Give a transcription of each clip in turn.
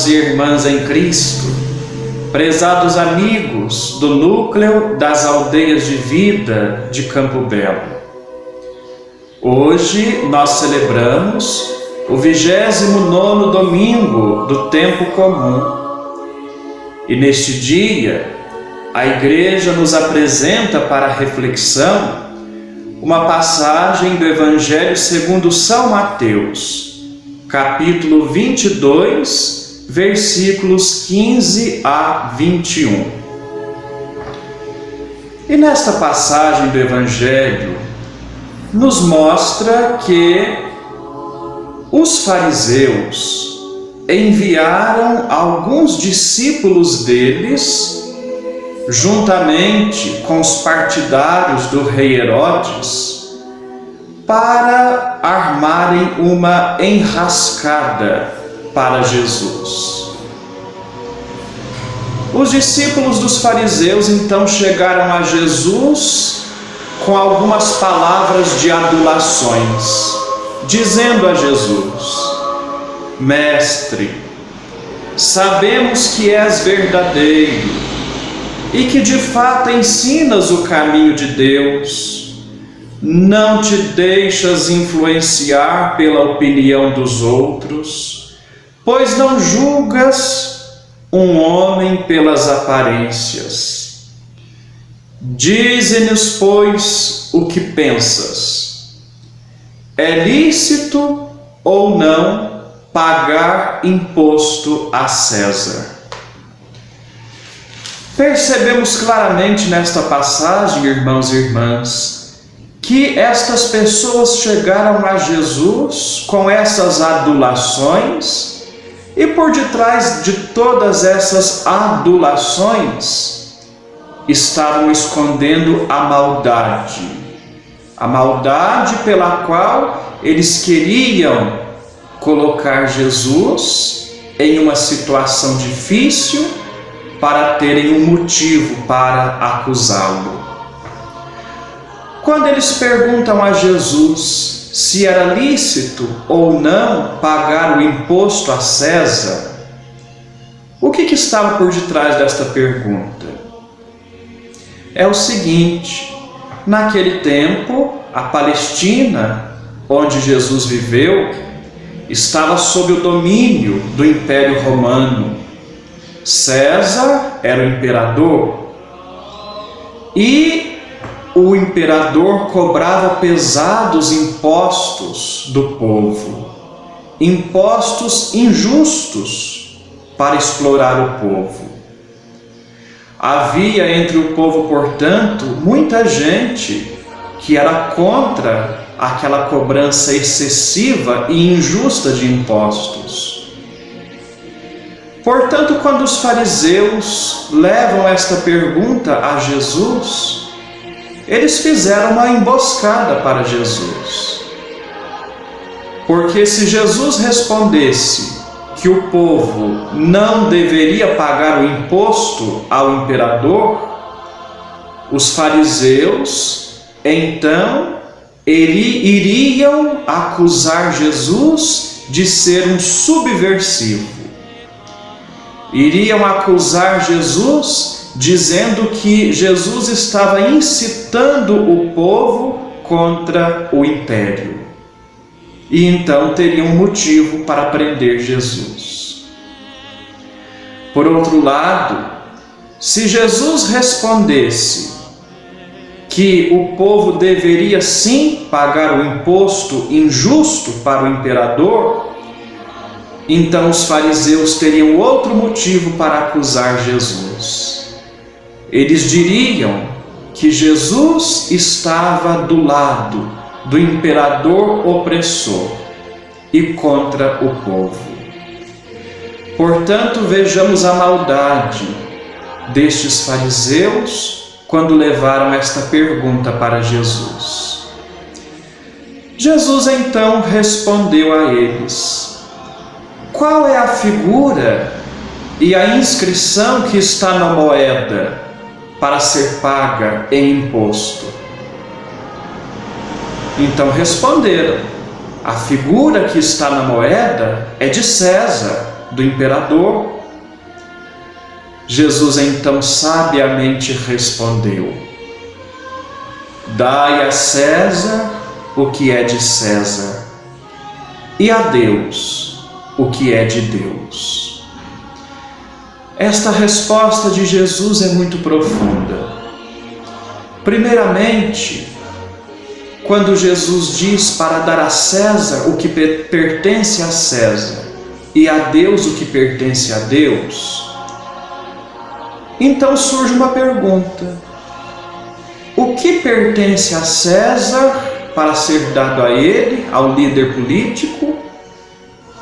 irmãos e irmãs em Cristo, prezados amigos do núcleo das aldeias de vida de Campo Belo. Hoje nós celebramos o 29º domingo do tempo comum. E neste dia, a Igreja nos apresenta para reflexão uma passagem do Evangelho segundo São Mateus, capítulo 22, versículos 15 a 21. E nesta passagem do Evangelho, nos mostra que os fariseus enviaram alguns discípulos deles, juntamente com os partidários do rei Herodes, para armarem uma enrascada para Jesus. Os discípulos dos fariseus então chegaram a Jesus com algumas palavras de adulações, dizendo a Jesus: Mestre, sabemos que és verdadeiro e que de fato ensinas o caminho de Deus. Não te deixas influenciar pela opinião dos outros, pois não julgas um homem pelas aparências. Dize-nos, pois, o que pensas. É lícito ou não pagar imposto a César? Percebemos claramente nesta passagem, irmãos e irmãs, que estas pessoas chegaram a Jesus com essas adulações, e por detrás de todas essas adulações estavam escondendo a maldade pela qual eles queriam colocar Jesus em uma situação difícil para terem um motivo para acusá-lo. Quando eles perguntam a Jesus se era lícito ou não pagar o imposto a César, o que estava por detrás desta pergunta? É o seguinte: naquele tempo, a Palestina, onde Jesus viveu, estava sob o domínio do Império Romano. César era o imperador e o imperador cobrava pesados impostos do povo, impostos injustos para explorar o povo. Havia entre o povo, portanto, muita gente que era contra aquela cobrança excessiva e injusta de impostos. Portanto, quando os fariseus levam esta pergunta a Jesus, eles fizeram uma emboscada para Jesus. Porque se Jesus respondesse que o povo não deveria pagar o imposto ao imperador, os fariseus então iriam acusar Jesus de ser um subversivo. Iriam acusar Jesus dizendo que Jesus estava incitando o povo contra o império. E então teriam um motivo para prender Jesus. Por outro lado, se Jesus respondesse que o povo deveria sim pagar o imposto injusto para o imperador, então os fariseus teriam outro motivo para acusar Jesus. Eles diriam que Jesus estava do lado do imperador opressor e contra o povo. Portanto, vejamos a maldade destes fariseus quando levaram esta pergunta para Jesus. Jesus então respondeu a eles: qual é a figura e a inscrição que está na moeda para ser paga em imposto? Então responderam: a figura que está na moeda é de César, do imperador, Jesus então sabiamente respondeu: dai a César o que é de César, e a Deus o que é de Deus. Esta resposta de Jesus é muito profunda. Primeiramente, quando Jesus diz para dar a César o que pertence a César e a Deus o que pertence a Deus, então surge uma pergunta: o que pertence a César para ser dado a ele, ao líder político,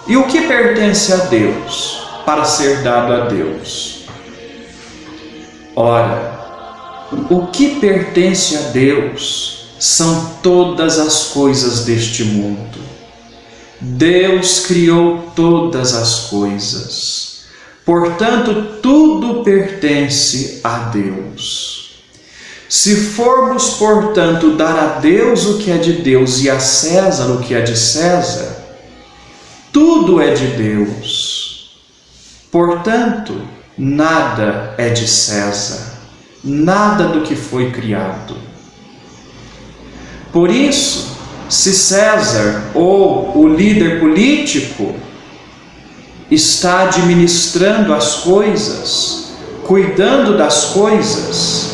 e o que pertence a Deus para ser dado a Deus? Ora, o que pertence a Deus são todas as coisas deste mundo. Deus criou todas as coisas. Portanto, tudo pertence a Deus. Se formos, portanto, dar a Deus o que é de Deus e a César o que é de César, tudo é de Deus. Portanto, nada é de César, nada do que foi criado. Por isso, se César ou o líder político está administrando as coisas, cuidando das coisas,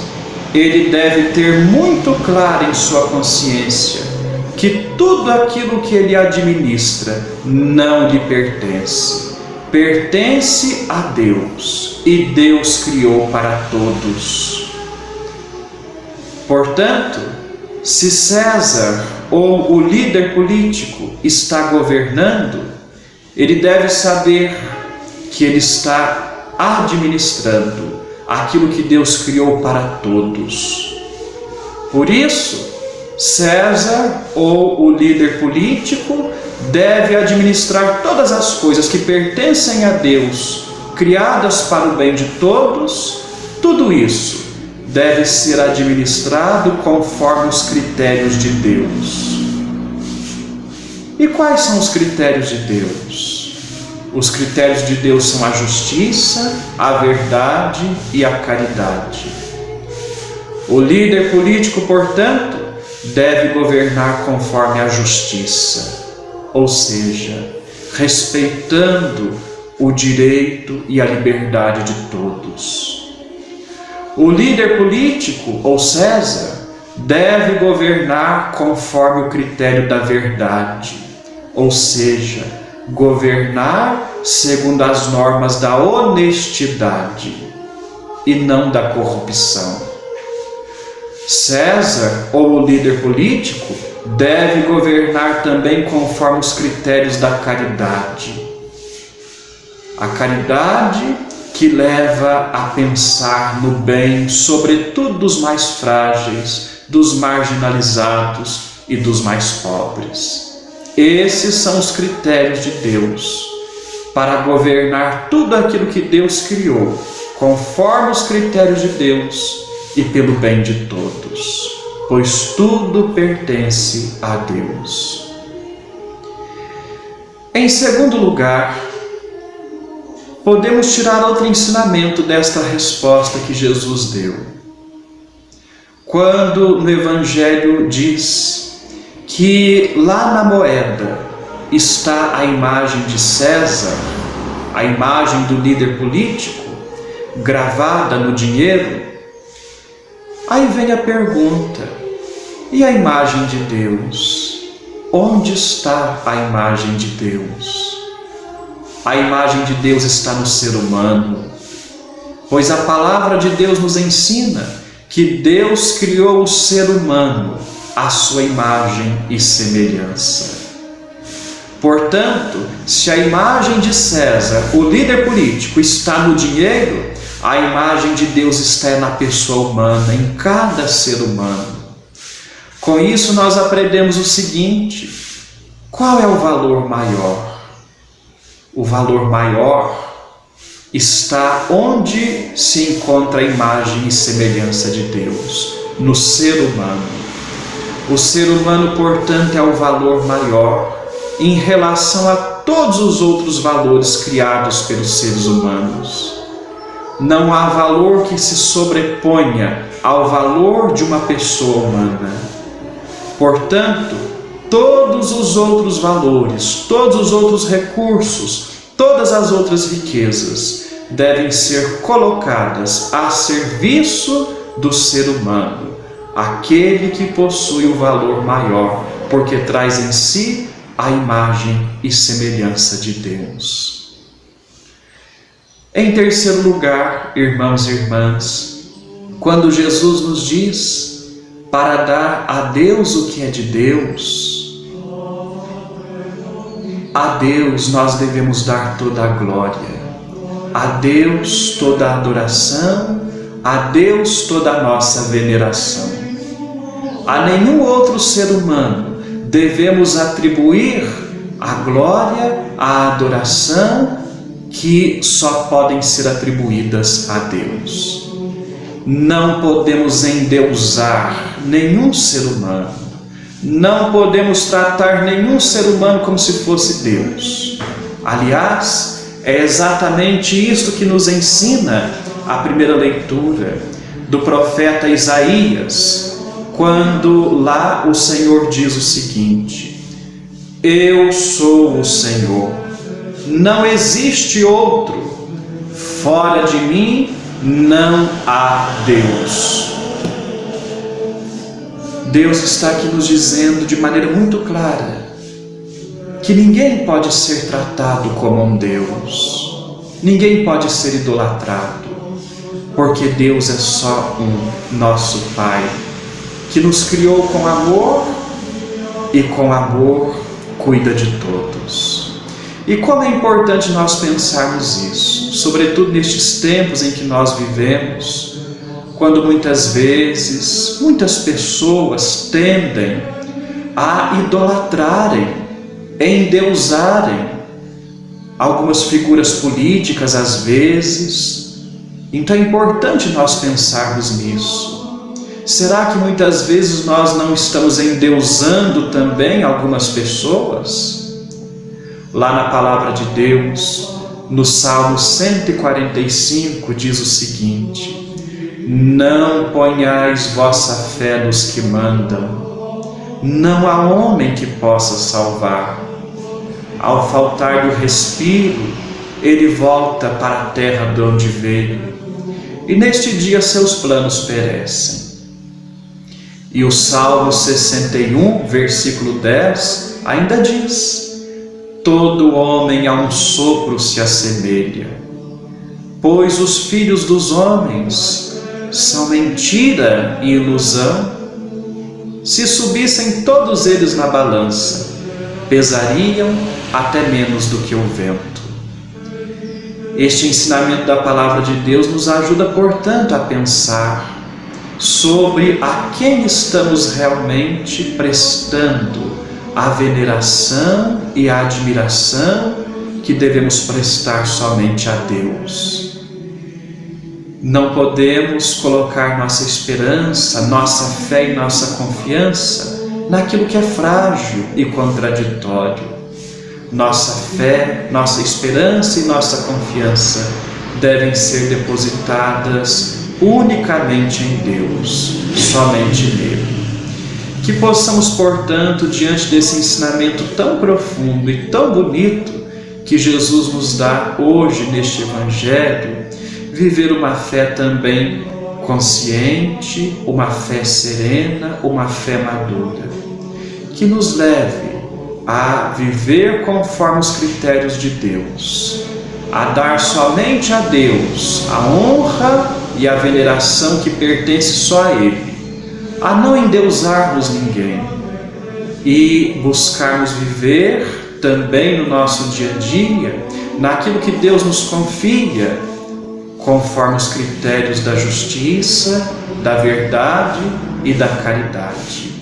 ele deve ter muito claro em sua consciência que tudo aquilo que ele administra não lhe pertence. Pertence a Deus, e Deus criou para todos. Portanto, se César ou o líder político está governando, ele deve saber que ele está administrando aquilo que Deus criou para todos. Por isso, César ou o líder político deve administrar todas as coisas que pertencem a Deus, criadas para o bem de todos. Tudo isso deve ser administrado conforme os critérios de Deus. E quais são os critérios de Deus? Os critérios de Deus são a justiça, a verdade e a caridade. O líder político, portanto, deve governar conforme a justiça, ou seja, respeitando o direito e a liberdade de todos. O líder político, ou César, deve governar conforme o critério da verdade, ou seja, governar segundo as normas da honestidade e não da corrupção. César, ou o líder político, deve governar também conforme os critérios da caridade. A caridade que leva a pensar no bem, sobretudo dos mais frágeis, dos marginalizados e dos mais pobres. Esses são os critérios de Deus para governar tudo aquilo que Deus criou, conforme os critérios de Deus e pelo bem de todos, pois tudo pertence a Deus. Em segundo lugar, podemos tirar outro ensinamento desta resposta que Jesus deu. Quando no Evangelho diz que lá na moeda está a imagem de César, a imagem do líder político, gravada no dinheiro, aí vem a pergunta: e a imagem de Deus? Onde está a imagem de Deus? A imagem de Deus está no ser humano, pois a palavra de Deus nos ensina que Deus criou o ser humano à sua imagem e semelhança. Portanto, se a imagem de César, o líder político, está no dinheiro, a imagem de Deus está na pessoa humana, em cada ser humano. Com isso nós aprendemos o seguinte: qual é o valor maior? O valor maior está onde se encontra a imagem e semelhança de Deus, no ser humano. O ser humano, portanto, é o valor maior em relação a todos os outros valores criados pelos seres humanos. Não há valor que se sobreponha ao valor de uma pessoa humana. Portanto, todos os outros valores, todos os outros recursos, todas as outras riquezas devem ser colocadas a serviço do ser humano, aquele que possui o valor maior, porque traz em si a imagem e semelhança de Deus. Em terceiro lugar, irmãos e irmãs, quando Jesus nos diz para dar a Deus o que é de Deus, a Deus nós devemos dar toda a glória, a Deus toda a adoração, a Deus toda a nossa veneração. A nenhum outro ser humano devemos atribuir a glória, a adoração que só podem ser atribuídas a Deus. Não podemos endeusar nenhum ser humano. Não podemos tratar nenhum ser humano como se fosse Deus. Aliás, é exatamente isto que nos ensina a primeira leitura do profeta Isaías, quando lá o Senhor diz o seguinte: eu sou o Senhor, não existe outro, fora de mim não há Deus. Deus está aqui nos dizendo de maneira muito clara que ninguém pode ser tratado como um Deus, ninguém pode ser idolatrado, porque Deus é só um, nosso Pai, que nos criou com amor e com amor cuida de todos. E como é importante nós pensarmos isso, sobretudo nestes tempos em que nós vivemos, quando muitas vezes, muitas pessoas tendem a idolatrarem, endeusarem algumas figuras políticas às vezes. Então é importante nós pensarmos nisso. Será que muitas vezes nós não estamos endeusando também algumas pessoas? Lá na palavra de Deus, no Salmo 145, diz o seguinte: não ponhais vossa fé nos que mandam, não há homem que possa salvar. Ao faltar do respiro, ele volta para a terra de onde veio, e neste dia seus planos perecem. E o Salmo 61, versículo 10, ainda diz: todo homem a um sopro se assemelha, pois os filhos dos homens são mentira e ilusão. Se subissem todos eles na balança, pesariam até menos do que o vento. Este ensinamento da palavra de Deus nos ajuda, portanto, a pensar sobre a quem estamos realmente prestando a veneração e a admiração que devemos prestar somente a Deus. Não podemos colocar nossa esperança, nossa fé e nossa confiança naquilo que é frágil e contraditório. Nossa fé, nossa esperança e nossa confiança devem ser depositadas unicamente em Deus, somente nele. Que possamos, portanto, diante desse ensinamento tão profundo e tão bonito que Jesus nos dá hoje neste Evangelho, viver uma fé também consciente, uma fé serena, uma fé madura, que nos leve a viver conforme os critérios de Deus, a dar somente a Deus a honra e a veneração que pertence só a Ele, a não endeusarmos ninguém e buscarmos viver também no nosso dia a dia, naquilo que Deus nos confia, conforme os critérios da justiça, da verdade e da caridade.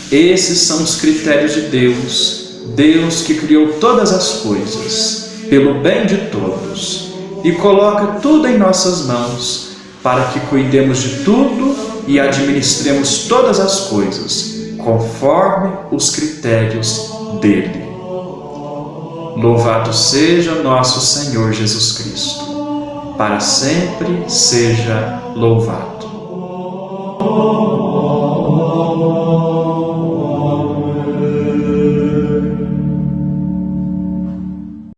Esses são os critérios de Deus, Deus que criou todas as coisas, pelo bem de todos, e coloca tudo em nossas mãos, para que cuidemos de tudo e administremos todas as coisas, conforme os critérios dele. Louvado seja nosso Senhor Jesus Cristo. Para sempre seja louvado.